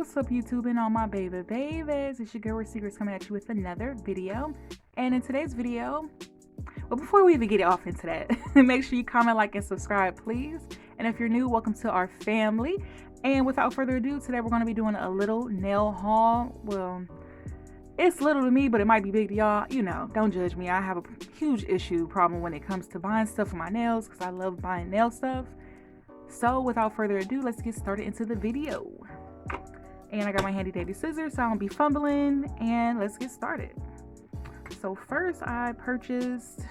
What's up, YouTube and all my babies? It's your girl Secrets coming at you with another video. And in today's video, well, before we even get off into that, make sure you comment, like, and subscribe, please. And if you're new, welcome to our family. And without further ado, today we're going to be doing a little nail haul. Well, it's little to me, but it might be big to y'all. You know, don't judge me. I have a huge problem when it comes to buying stuff for my nails because I love buying nail stuff. So without further ado, let's get started into the video. And I got my handy dandy scissors so I won't be fumbling, and let's get started. So first I purchased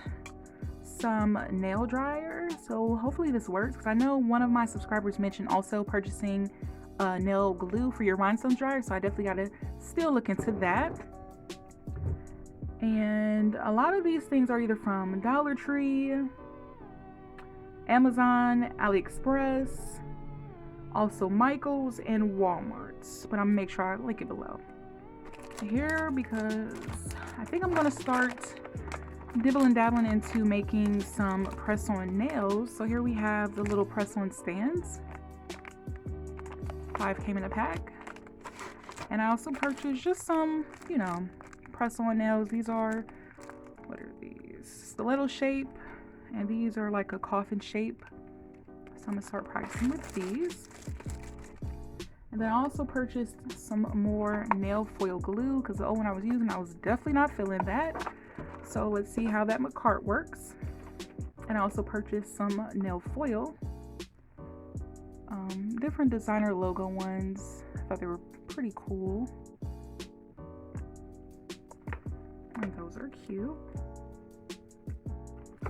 some nail dryer. So hopefully this works because I know one of my subscribers mentioned also purchasing nail glue for your rhinestone dryer, so I definitely got to still look into that. And a lot of these things are either from Dollar Tree, Amazon, Aliexpress, also Michaels, and Walmart's, but I'm gonna make sure I link it below here because I think I'm gonna start dibbling dabbling into making some press-on nails. So here we have the little press-on stands. 5 came in a pack, and I also purchased just some, you know, press-on nails. These are, what are these? Stiletto shape, and these are like a coffin shape. So I'm gonna start practicing with these. And then I also purchased some more nail foil glue because the old one I was using, I was definitely not feeling that. So let's see how that Makartt works. And I also purchased some nail foil, different designer logo ones. I thought they were pretty cool. And those are cute.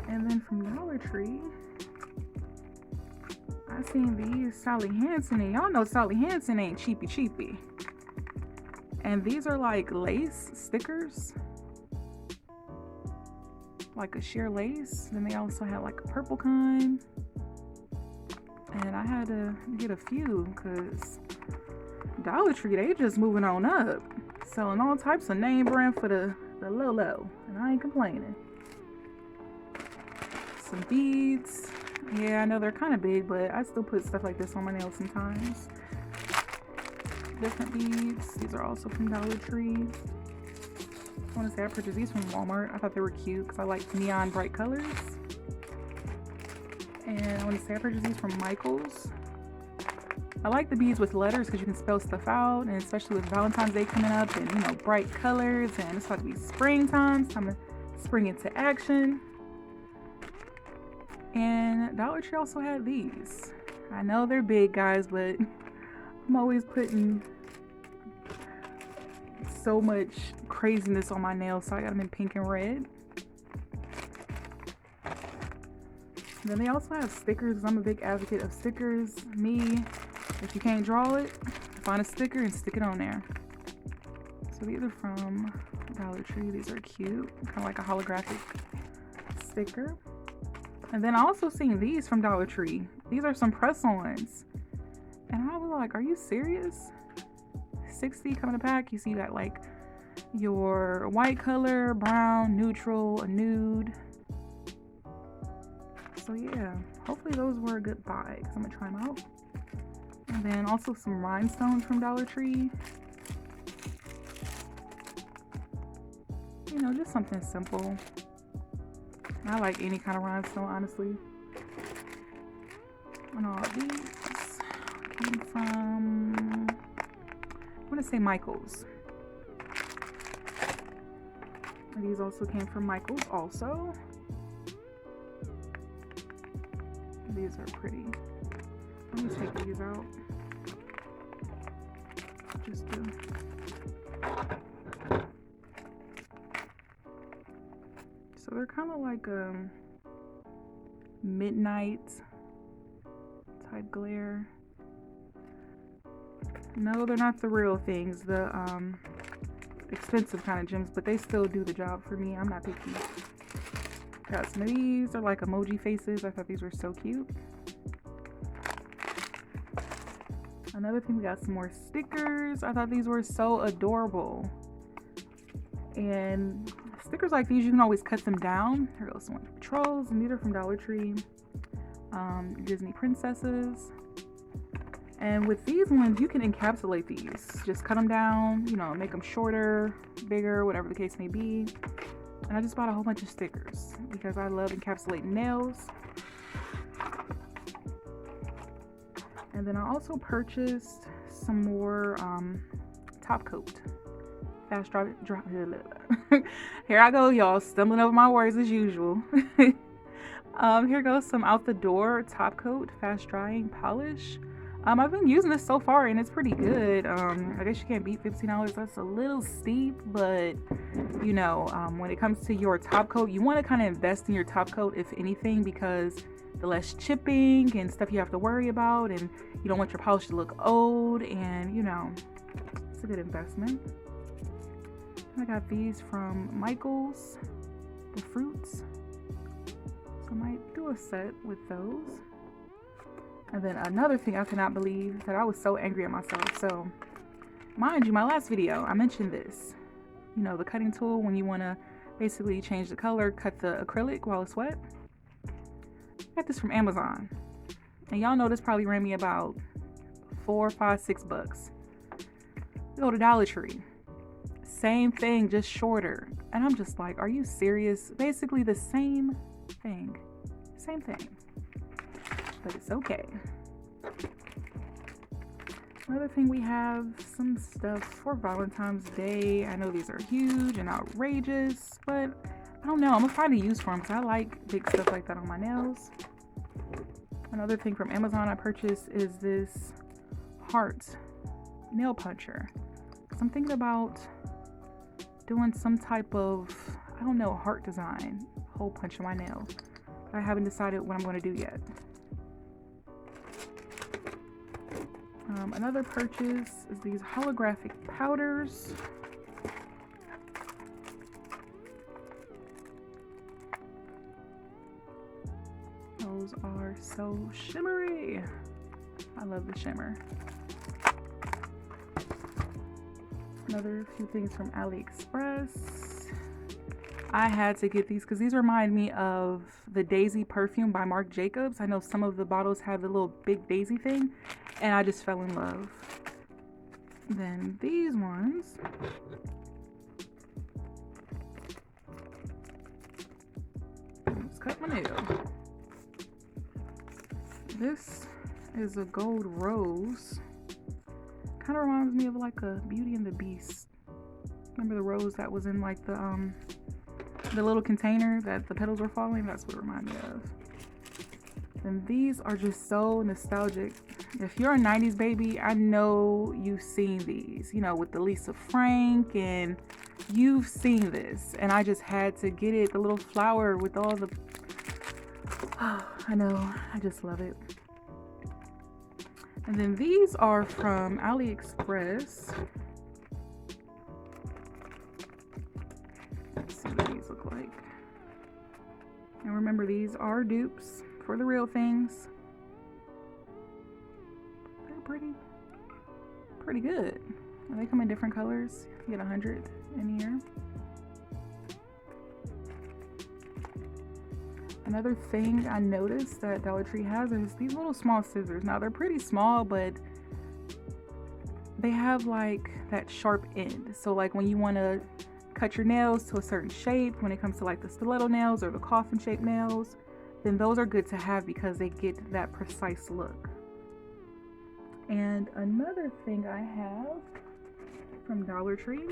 And then from Dollar Tree, I seen these Sally Hansen, and y'all know Sally Hansen ain't cheapy. And these are like lace stickers, like a sheer lace. Then they also had like a purple kind, and I had to get a few because Dollar Tree, they just moving on up, selling all types of name brand for the low, and I ain't complaining. Some beads. Yeah, I know they're kind of big, but I still put stuff like this on my nails sometimes. Different beads. These are also from Dollar Tree. I want to say I purchased these from Walmart. I thought they were cute because I like neon bright colors. And I want to say I purchased these from Michaels. I like the beads with letters because you can spell stuff out, and especially with Valentine's Day coming up and, you know, bright colors, and it's about to be springtime. It's time to spring into action. And Dollar Tree also had these. I know they're big, guys, but I'm always putting so much craziness on my nails, so I got them in pink and red. And then they also have stickers. I'm a big advocate of stickers. Me, if you can't draw it, find a sticker and stick it on there. So these are from Dollar Tree. These are cute, kind of like a holographic sticker. And then I also seen these from Dollar Tree. These are some press-ons. And I was like, are you serious? 60 coming in a pack. You see that like your white color, brown, neutral, a nude. So yeah, hopefully those were a good buy because I'm gonna try them out. And then also some rhinestones from Dollar Tree. You know, just something simple. I like any kind of rhinestone, honestly. And all these came from, I want to say Michaels. And these also came from Michaels also. These are pretty. Let me take these out. Just to... So they're kind of like a midnight type glare. No, they're not the real things, the expensive kind of gems, but they still do the job for me. I'm not picky. Got some of these. They're like emoji faces. I thought these were so cute. Another thing, we got some more stickers. I thought these were so adorable. And stickers like these, you can always cut them down. Here goes some ones for trolls, and these are from Dollar Tree. Disney princesses. And with these ones, you can encapsulate these. Just cut them down, you know, make them shorter, bigger, whatever the case may be. And I just bought a whole bunch of stickers because I love encapsulating nails. And then I also purchased some more top coat. Fast dry. Here I go, y'all, stumbling over my words as usual. Here goes some Out the Door top coat fast drying polish. I've been using this so far and it's pretty good. I guess you can't beat $15. That's a little steep, but you know, when it comes to your top coat, you want to kind of invest in your top coat, if anything, because the less chipping and stuff you have to worry about, and you don't want your polish to look old, and you know, it's a good investment. I got these from Michael's, the fruits. So I might do a set with those. And then another thing I cannot believe, that I was so angry at myself. So, mind you, my last video, I mentioned this. You know, the cutting tool when you want to basically change the color, cut the acrylic while it's wet. I got this from Amazon. And y'all know this probably ran me about $4, $5, $6. Go to Dollar Tree. Same thing, just shorter. And I'm just like, are you serious? Basically the same thing. Same thing. But it's okay. Another thing, we have some stuff for Valentine's Day. I know these are huge and outrageous, but I don't know. I'm gonna find a use for them because I like big stuff like that on my nails. Another thing from Amazon I purchased is this heart nail puncher. So I'm thinking about doing some type of, I don't know, heart design, hole punch on my nails. I haven't decided what I'm going to do yet. Another purchase is these holographic powders. Those are so shimmery. I love the shimmer. Another few things from Aliexpress. I had to get these because these remind me of the Daisy perfume by Marc Jacobs. I know some of the bottles have the little big daisy thing, and I just fell in love. Then these ones. Let's cut my nail. This is a gold rose. Kind of reminds me of like a Beauty and the Beast. Remember the rose that was in like the little container that the petals were falling? That's what it reminded me of. And these are just so nostalgic. If you're a 90s baby, I know you've seen these, you know, with the Lisa Frank, and you've seen this. And I just had to get it, the little flower with all the, oh, I know, I just love it. And then these are from Aliexpress. Let's see what these look like. And remember, these are dupes for the real things. They're pretty good. And they come in different colors. You get 100 in here. Another thing I noticed that Dollar Tree has is these little small scissors. Now they're pretty small, but they have like that sharp end. So like when you want to cut your nails to a certain shape, when it comes to like the stiletto nails or the coffin shaped nails, then those are good to have because they get that precise look. And another thing I have from Dollar Tree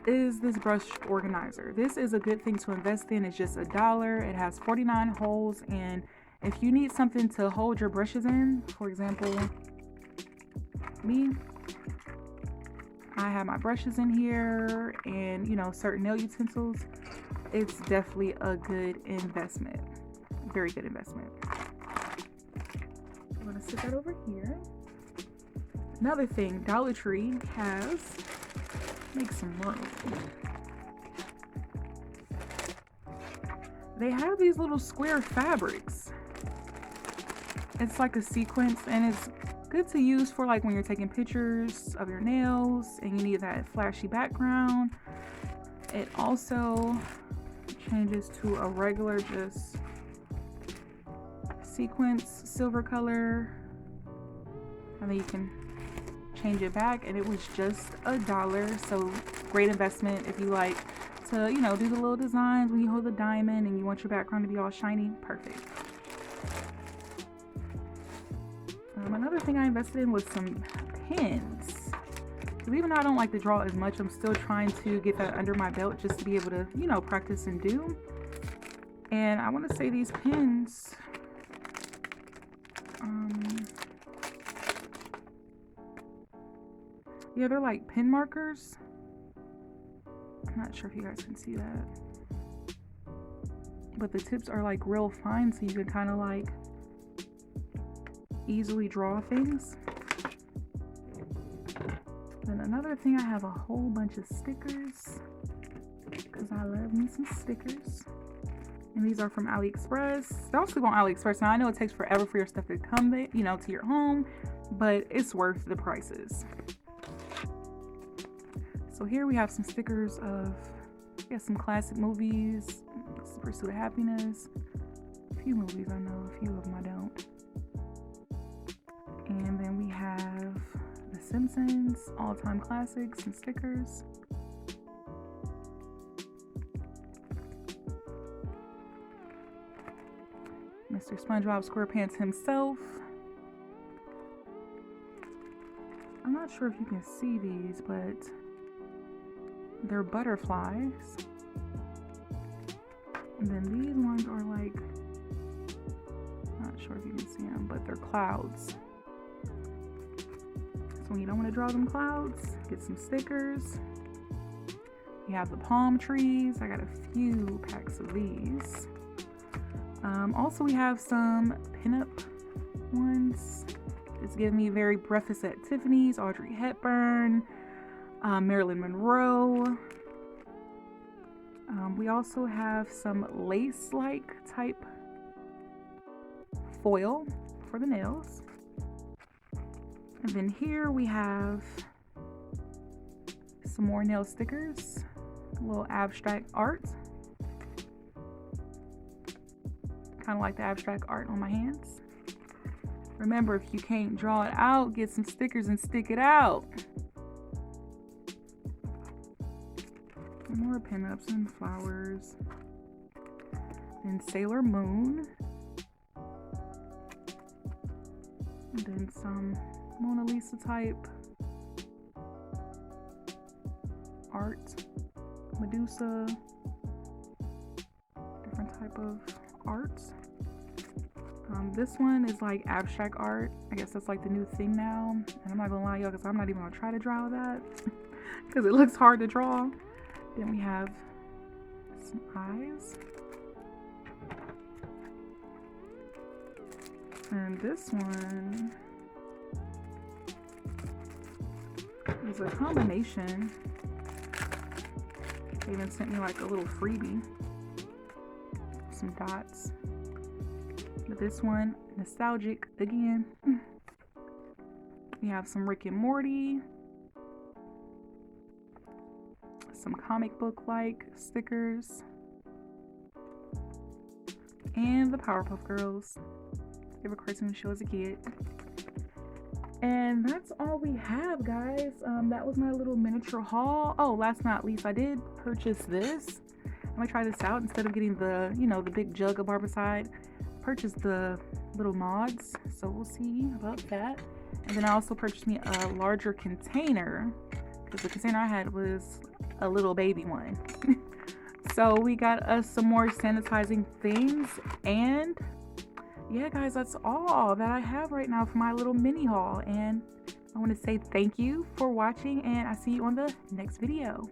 is this brush organizer. This is a good thing to invest in. It's just $1. It has 49 holes, and if you need something to hold your brushes in, for example, me, I have my brushes in here and, you know, certain nail utensils. It's definitely a good investment. Very good investment. I'm gonna sit that over here. Another thing Dollar Tree has, make some room. They have these little square fabrics. It's like a sequence, and it's good to use for like when you're taking pictures of your nails and you need that flashy background. It also changes to a regular just sequence silver color. and then you can change it back, and it was just $1. So great investment if you like to, you know, do the little designs when you hold the diamond and you want your background to be all shiny. Perfect. Another thing I invested in was some pins. Because even though I don't like to draw as much, I'm still trying to get that under my belt just to be able to, you know, practice and do. And I want to say these pins, yeah, they're like pin markers. I'm not sure if you guys can see that, but the tips are like real fine, so you can kind of like easily draw things. Then another thing, I have a whole bunch of stickers because I love me some stickers. And these are from Aliexpress. Don't sleep on Aliexpress. Now I know it takes forever for your stuff to come, you know, to your home, but it's worth the prices. So here we have some stickers of, yeah, some classic movies. The Pursuit of Happiness. A few movies I know, a few of them I don't. And then we have The Simpsons, all-time classics and stickers. Mr. SpongeBob SquarePants himself. I'm not sure if you can see these, but they're butterflies. And then these ones are like, not sure if you can see them, but they're clouds. So when you don't want to draw them clouds, get some stickers. You have the palm trees. I got a few packs of these. Also, we have some pinup ones. It's giving me very Breakfast at Tiffany's, Audrey Hepburn, Marilyn Monroe. We also have some lace-like type foil for the nails. And then here we have some more nail stickers, a little abstract art. Kind of like the abstract art on my hands. Remember, if you can't draw it out, get some stickers and stick it out. More pinups and flowers. Then Sailor Moon. And then some Mona Lisa type art. Medusa. Different type of art. This one is like abstract art. I guess that's like the new thing now. And I'm not gonna lie, y'all, because I'm not even gonna try to draw that because it looks hard to draw. Then we have some eyes. And this one is a combination. They even sent me like a little freebie. Some dots. But this one, nostalgic again. We have some Rick and Morty. Some comic book like stickers. And the Powerpuff Girls. Favorite cartoon show as a kid. And that's all we have, guys. That was my little miniature haul. Oh, last but not least, I did purchase this. I'm gonna try this out instead of getting the, you know, the big jug of Barbicide. Purchased the little mods, so we'll see about that. And then I also purchased me a larger container because the container I had was a little baby one. So we got us some more sanitizing things, and yeah, guys, that's all that I have right now for my little mini haul. And I want to say thank you for watching, and I see you on the next video.